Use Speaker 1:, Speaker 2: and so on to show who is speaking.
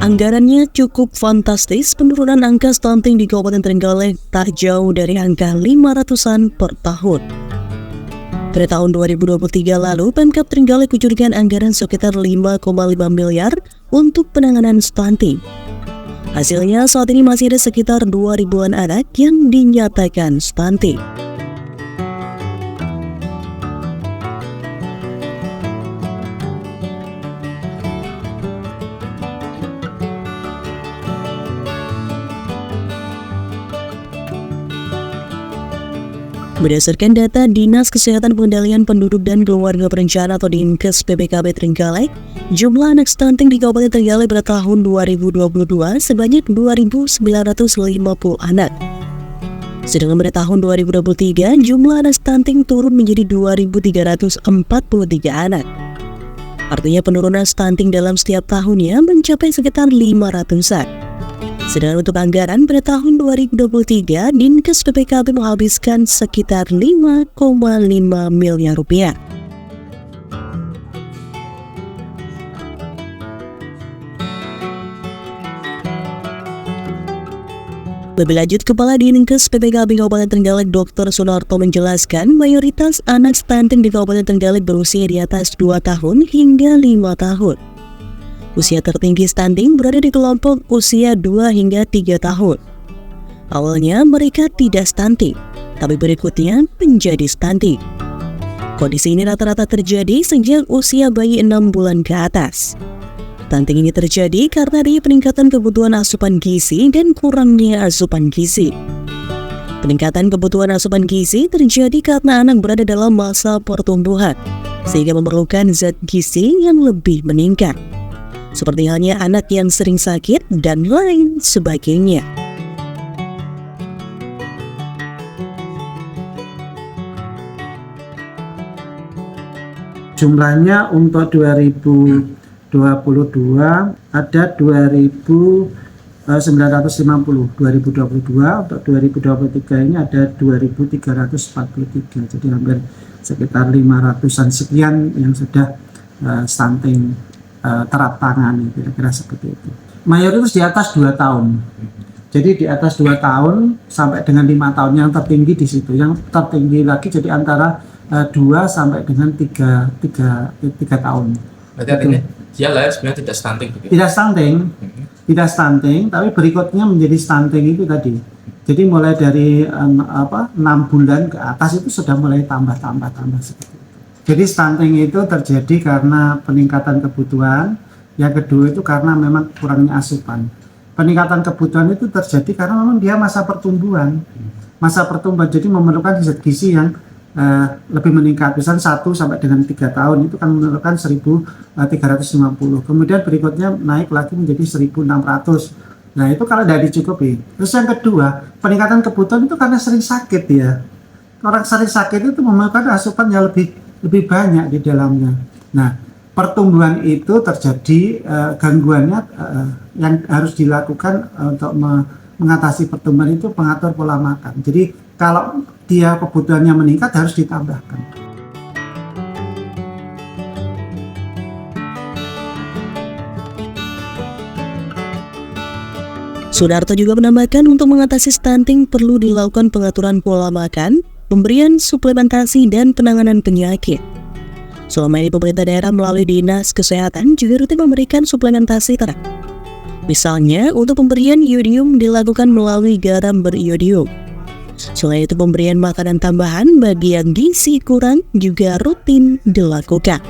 Speaker 1: Anggarannya cukup fantastis, penurunan angka stunting di Kabupaten Trenggalek tak jauh dari angka 500-an per tahun. Pada tahun 2023 lalu, Pemkab Trenggalek kucurkan anggaran sekitar 5,5 miliar untuk penanganan stunting. Hasilnya saat ini masih ada sekitar 2.000-an anak yang dinyatakan stunting. Berdasarkan data Dinas Kesehatan Pengendalian Penduduk dan Keluarga Berencana atau Dinkes PPKB Trenggalek, jumlah anak stunting di Kabupaten Trenggalek pada tahun 2022 sebanyak 2.950 anak. Sedangkan pada tahun 2023, jumlah anak stunting turun menjadi 2.343 anak. Artinya penurunan stunting dalam setiap tahunnya mencapai sekitar 500-an. Sedangkan untuk anggaran pada tahun 2023, Dinkes PPKB menghabiskan sekitar 5,5 miliar rupiah. Lebih lanjut, Kepala Dinkes PPKB Kabupaten Trenggalek Dr. Sunarto menjelaskan mayoritas anak stunting di Kabupaten Trenggalek berusia di atas 2 tahun hingga 5 tahun. Usia tertinggi stunting berada di kelompok usia 2 hingga 3 tahun. Awalnya mereka tidak stunting, tapi berikutnya menjadi stunting. Kondisi ini rata-rata terjadi sejak usia bayi 6 bulan ke atas. Stunting ini terjadi karena adanya peningkatan kebutuhan asupan gizi dan kurangnya asupan gizi. Peningkatan kebutuhan asupan gizi terjadi karena anak berada dalam masa pertumbuhan, sehingga memerlukan zat gizi yang lebih meningkat. Seperti halnya anak yang sering sakit dan lain sebagainya.
Speaker 2: Jumlahnya untuk 2022 ada 2.950, 2022 untuk 2023 ini ada 2.343, jadi hampir sekitar 500-an sekian yang sudah stunting terap tangani, kira-kira seperti itu. Mayoritas di atas 2 tahun. Jadi di atas 2 tahun sampai dengan 5 tahun yang tertinggi di situ. Yang tertinggi lagi jadi antara 2 sampai dengan 3 tahun.
Speaker 3: Berarti artinya dia lahir sebenarnya tidak stunting begitu?
Speaker 2: Tidak stunting, tapi berikutnya menjadi stunting itu tadi. Jadi mulai dari 6 bulan ke atas itu sudah mulai tambah seperti itu. Jadi stunting itu terjadi karena peningkatan kebutuhan. Yang kedua itu karena memang kurangnya asupan. Peningkatan kebutuhan itu terjadi karena memang dia masa pertumbuhan. Jadi memerlukan zat gizi yang lebih meningkat. Misalnya 1 sampai dengan 3 tahun itu kan memerlukan 1.350. Kemudian berikutnya naik lagi menjadi 1.600. Nah itu kalau tidak dicukupi. Terus yang kedua, peningkatan kebutuhan itu karena sering sakit ya. Orang sering sakit itu memerlukan asupan yang lebih banyak di dalamnya. Nah, pertumbuhan itu terjadi gangguannya yang harus dilakukan untuk mengatasi pertumbuhan itu pengatur pola makan. Jadi kalau dia kebutuhannya meningkat harus ditambahkan.
Speaker 1: Sunarto juga menambahkan untuk mengatasi stunting perlu dilakukan pengaturan pola makan, pemberian suplementasi dan penanganan penyakit. Selama ini pemerintah daerah melalui Dinas Kesehatan juga rutin memberikan suplementasi terang. Misalnya untuk pemberian iodium dilakukan melalui garam beriodium. Selain itu pemberian makanan tambahan bagi yang gizi kurang juga rutin dilakukan.